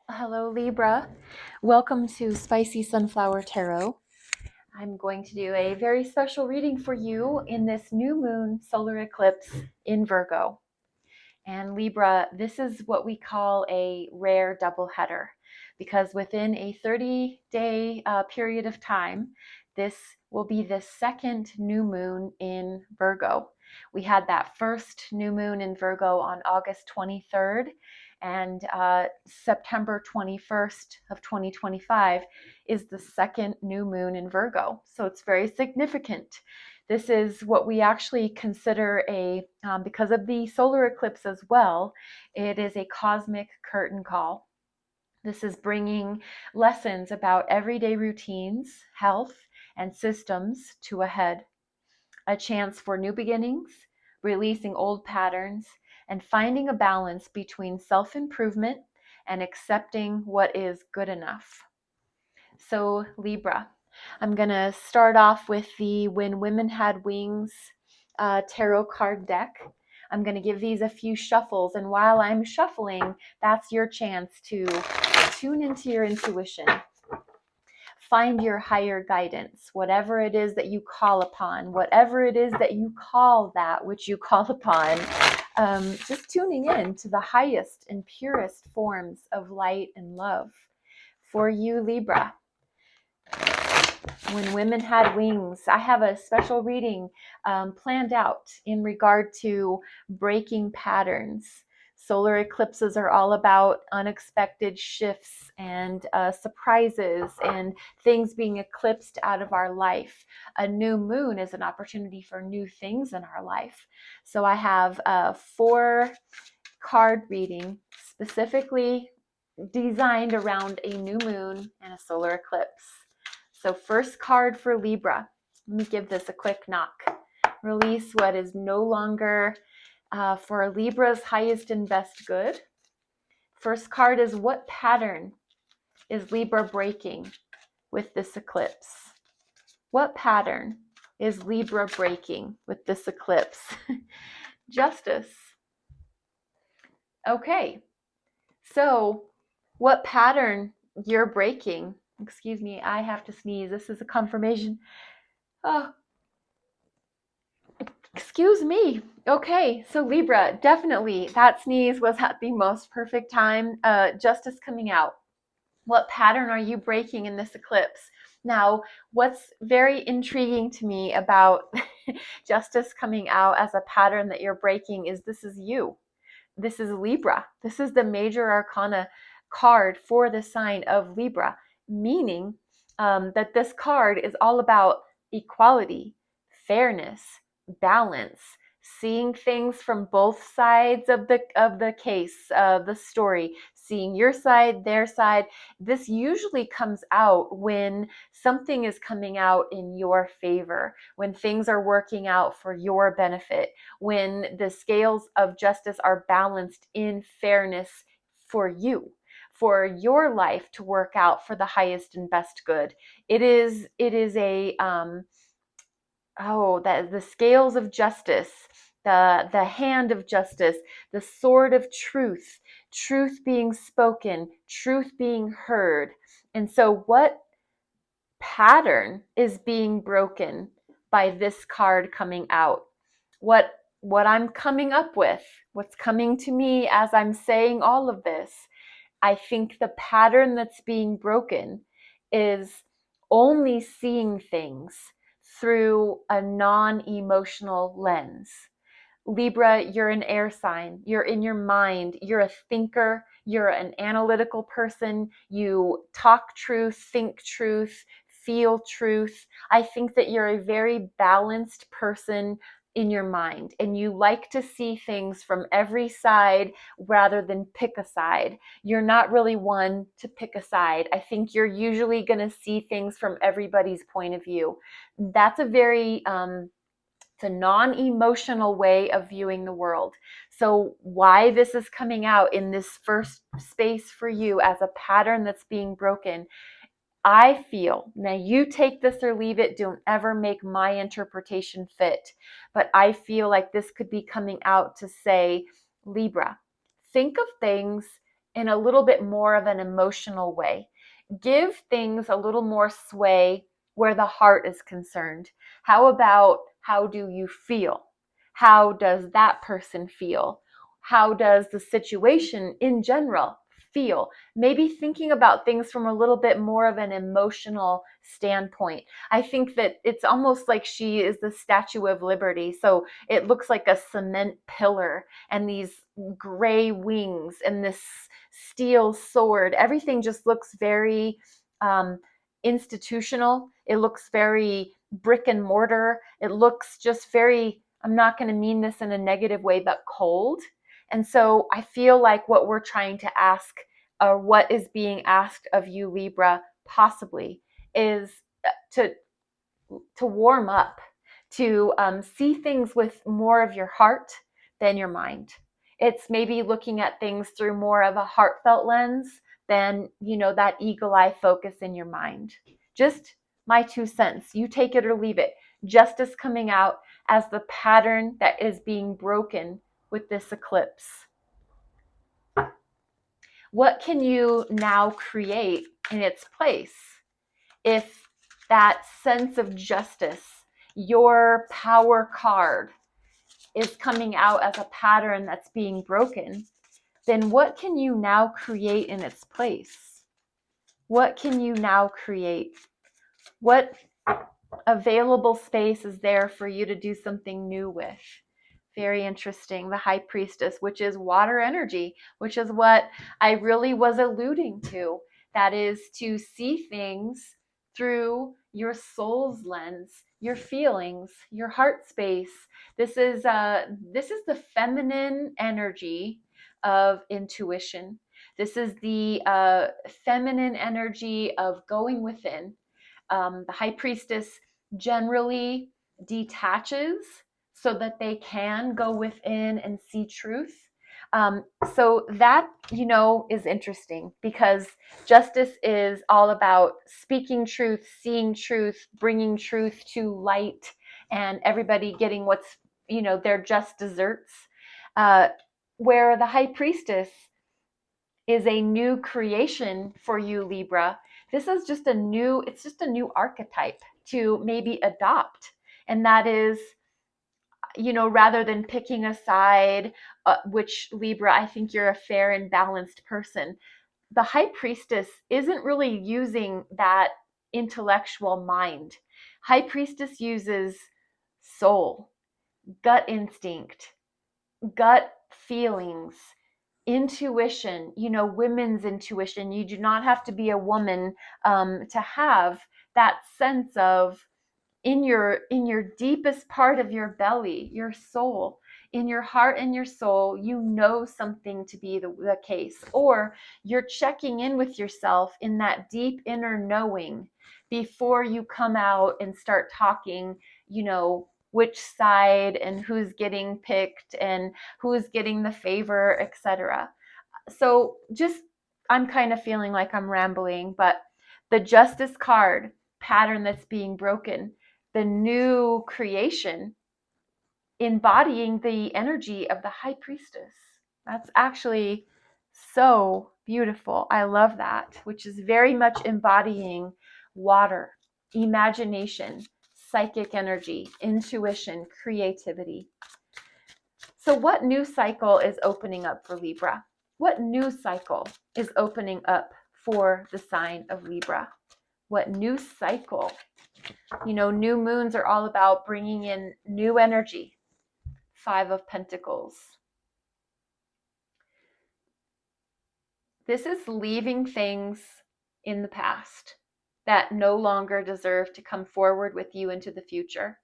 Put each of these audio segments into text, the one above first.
Hello, Libra. Welcome to Spicy Sunflower Tarot. I'm going to do a very special reading for you in this new moon solar eclipse in Virgo. And Libra, this is what we call a rare double header because within a 30-day period of time, this will be the second new moon in Virgo. We had that first new moon in Virgo on August 23rd, and September 21st of 2025 is the second new moon in Virgo. So it's very significant. This is what we actually consider because of the solar eclipse as well, it is a cosmic curtain call. This is bringing lessons about everyday routines, health, and systems to a head. A chance for new beginnings, releasing old patterns, and finding a balance between self-improvement and accepting what is good enough. So, Libra, I'm going to start off with the When Women Had Wings tarot card deck. I'm going to give these a few shuffles, and while I'm shuffling, that's your chance to tune into your intuition. Find your higher guidance, whatever it is that you call upon, whatever it is that you call that which you call upon. Just tuning in to the highest and purest forms of light and love. For you, Libra, When Women Had Wings, I have a special reading planned out in regard to breaking patterns. Solar eclipses are all about unexpected shifts and surprises and things being eclipsed out of our life. A new moon is an opportunity for new things in our life. So I have a 4-card reading specifically designed around a new moon and a solar eclipse. So first card for Libra. Let me give this a quick knock. Release what is no longer for Libra's highest and best good. First card is, what pattern is Libra breaking with this eclipse? What pattern is Libra breaking with this eclipse? Justice. Okay, so what pattern you're breaking? Excuse me, I have to sneeze. This is a confirmation. Oh, excuse me. Okay, so Libra, definitely that sneeze was at the most perfect time. Justice coming out. What pattern are you breaking in this eclipse? Now, what's very intriguing to me about justice coming out as a pattern that you're breaking is this is you. This is Libra. This is the major arcana card for the sign of Libra, meaning that this card is all about equality, fairness, balance, seeing things from both sides of the case, the story, seeing your side, their side. This usually comes out when something is coming out in your favor, when things are working out for your benefit, when the scales of justice are balanced in fairness for you, for your life to work out for the highest and best good. It is a that the scales of justice, the hand of justice, the sword of truth, truth being spoken, truth being heard. And so what pattern is being broken by this card coming out? What I'm coming up with, what's coming to me as I'm saying all of this, I think the pattern that's being broken is only seeing things through a non-emotional lens. Libra, you're an air sign. You're in your mind. You're a thinker. You're an analytical person. You talk truth, think truth, feel truth. I think that you're a very balanced person in your mind, and you like to see things from every side rather than pick a side. You're not really one to pick a side. I think you're usually going to see things from everybody's point of view. That's a very it's a non-emotional way of viewing the world. So why this is coming out in this first space for you as a pattern that's being broken, I feel, now you take this or leave it, don't ever make my interpretation fit, but I feel like this could be coming out to say, Libra, think of things in a little bit more of an emotional way. Give things a little more sway where the heart is concerned. How about, how do you feel? How does that person feel? How does the situation in general feel? Maybe thinking about things from a little bit more of an emotional standpoint. I think that it's almost like she is the Statue of Liberty. So it looks like a cement pillar and these gray wings and this steel sword. Everything just looks very institutional. It looks very brick and mortar. It looks just very, I'm not going to mean this in a negative way, but cold. And so I feel like what we're trying to ask, or what is being asked of you, Libra, possibly, is to warm up, to see things with more of your heart than your mind. It's maybe looking at things through more of a heartfelt lens than, that eagle eye focus in your mind. Just my 2 cents. You take it or leave it. Justice coming out as the pattern that is being broken with this eclipse. What can you now create in its place if that sense of justice, your power card, is coming out as a pattern that's being broken? Then what can you now create in its place? What can you now create? What available space is there for you to do something new with? Very interesting. The High Priestess, which is water energy, which is what I really was alluding to. That is to see things through your soul's lens, your feelings, your heart space. This is the feminine energy of intuition. This is the feminine energy of going within. The High Priestess generally detaches so that they can go within and see truth. So that, is interesting, because justice is all about speaking truth, seeing truth, bringing truth to light, and everybody getting what's, their just desserts. Where the High Priestess is a new creation for you, Libra. This is just it's just a new archetype to maybe adopt. And that is, rather than picking a side, which, Libra, I think you're a fair and balanced person. The High Priestess isn't really using that intellectual mind. High Priestess uses soul, gut instinct, gut feelings, intuition, women's intuition. You do not have to be a woman to have that sense of, in your deepest part of your belly, your soul, in your heart and your soul, something to be the case, or you're checking in with yourself in that deep inner knowing before you come out and start talking, which side and who's getting picked and who's getting the favor, etc. So just, I'm kind of feeling like I'm rambling, but the Justice card pattern that's being broken, the new creation embodying the energy of the High Priestess. That's actually so beautiful. I love that, which is very much embodying water, imagination, psychic energy, intuition, creativity. So what new cycle is opening up for Libra? What new cycle is opening up for the sign of Libra? What new cycle? New moons are all about bringing in new energy. 5 of Pentacles. This is leaving things in the past that no longer deserve to come forward with you into the future.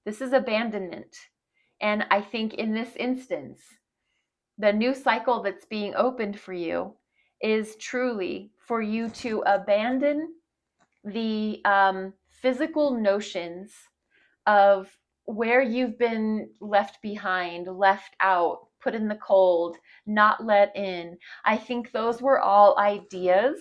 This is abandonment. And I think in this instance, the new cycle that's being opened for you is truly for you to abandon the physical notions of where you've been left behind, left out, put in the cold, not let in. I think those were all ideas.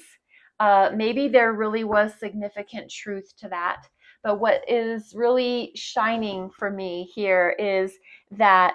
Maybe there really was significant truth to that. But what is really shining for me here is that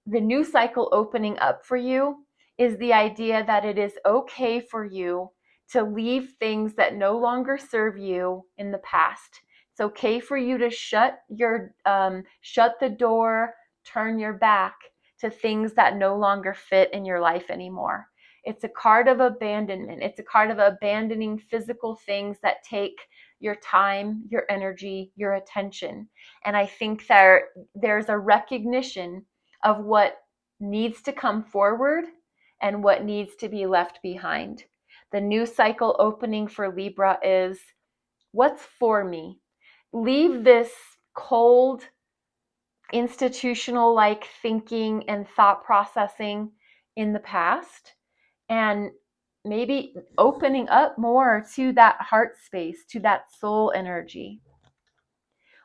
the new cycle opening up for you is the idea that it is okay for you to leave things that no longer serve you in the past. It's okay for you to shut the door, turn your back to things that no longer fit in your life anymore. It's a card of abandonment. It's a card of abandoning physical things that take your time, your energy, your attention. And I think there's a recognition of what needs to come forward and what needs to be left behind. The new cycle opening for Libra is what's for me. Leave this cold, institutional like thinking and thought processing in the past, and maybe opening up more to that heart space, to that soul energy.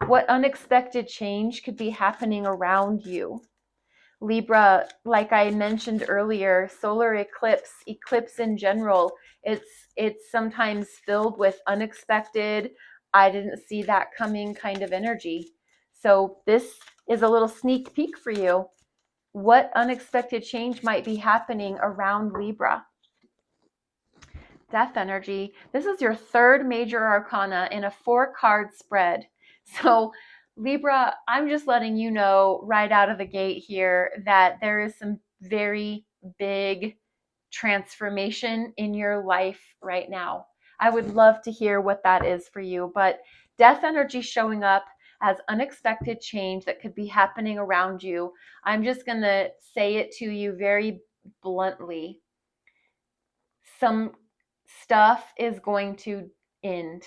What unexpected change could be happening around you? Libra, like I mentioned earlier, solar eclipse in general, it's sometimes filled with unexpected, I didn't see that coming kind of energy. So this is a little sneak peek for you. What unexpected change might be happening around Libra? Death energy. This is your third major arcana in a 4-card spread. So Libra, I'm just letting you know right out of the gate here that there is some very big transformation in your life right now. I would love to hear what that is for you, but death energy showing up as unexpected change that could be happening around you. I'm just going to say it to you very bluntly. Some stuff is going to end.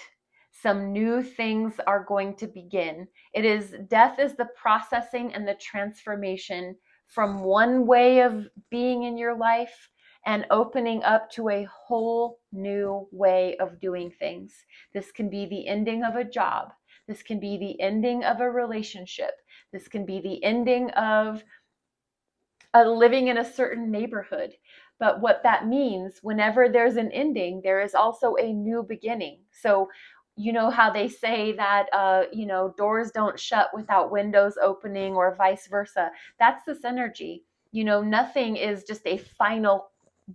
Some new things are going to begin. Death is the processing and the transformation from one way of being in your life and opening up to a whole new way of doing things. This can be the ending of a job. This can be the ending of a relationship. This can be the ending of living in a certain neighborhood. But what that means, whenever there's an ending, there is also a new beginning. So, you know how they say that, doors don't shut without windows opening, or vice versa. That's this energy. Nothing is just a final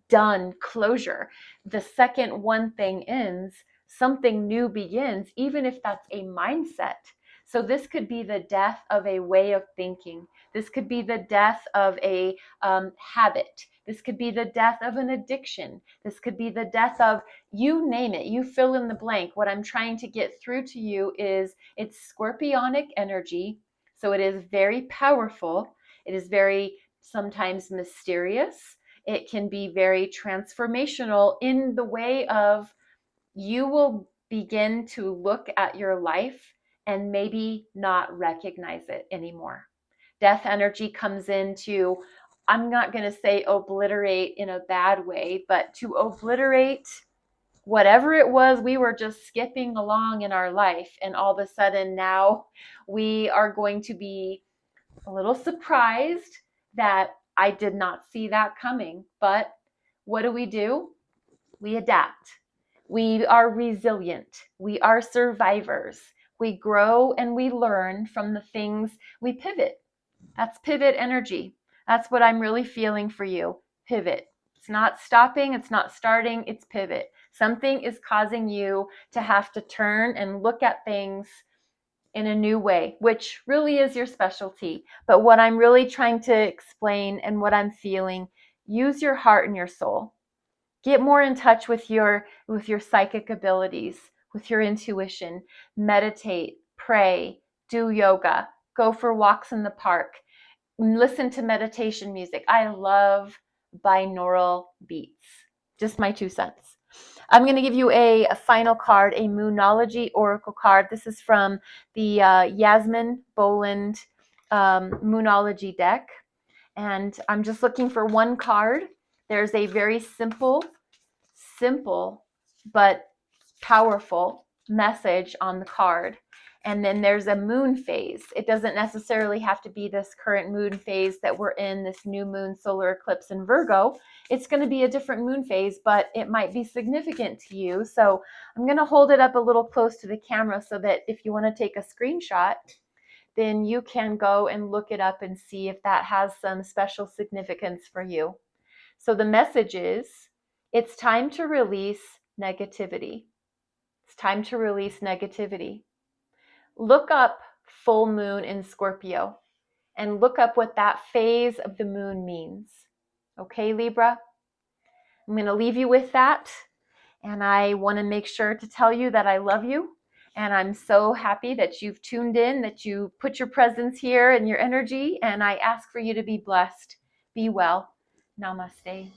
done closure. The second one thing ends, something new begins, even if that's a mindset. So this could be the death of a way of thinking. This could be the death of a habit. This could be the death of an addiction. This could be the death of, you name it, you fill in the blank. What I'm trying to get through to you is it's scorpionic energy. So it is very powerful. It is very sometimes mysterious. It can be very transformational in the way of, you will begin to look at your life and maybe not recognize it anymore. Death energy comes into, I'm not going to say obliterate in a bad way, but to obliterate whatever it was we were just skipping along in our life. And all of a sudden now we are going to be a little surprised that I did not see that coming. But what do? We adapt. We are resilient. We are survivors. We grow and we learn from the things. We pivot. That's pivot energy. That's what I'm really feeling for you. Pivot. It's not stopping. It's not starting. It's pivot. Something is causing you to have to turn and look at things in a new way, which really is your specialty. But what I'm really trying to explain and what I'm feeling, use your heart and your soul. Get more in touch with your psychic abilities, with your intuition. Meditate, pray, do yoga, go for walks in the park, listen to meditation music. I love binaural beats. Just my 2 cents. I'm going to give you a final card, a Moonology Oracle card. This is from the Yasmin Boland Moonology deck. And I'm just looking for one card. There's a very simple but powerful message on the card. And then there's a moon phase. It doesn't necessarily have to be this current moon phase that we're in, this new moon solar eclipse in Virgo. It's going to be a different moon phase, but it might be significant to you. So I'm going to hold it up a little close to the camera so that if you want to take a screenshot, then you can go and look it up and see if that has some special significance for you. So the message is, it's time to release negativity. It's time to release negativity. Look up full moon in Scorpio and look up what that phase of the moon means. Okay, Libra? I'm going to leave you with that. And I want to make sure to tell you that I love you. And I'm so happy that you've tuned in, that you put your presence here and your energy. And I ask for you to be blessed. Be well. Namaste.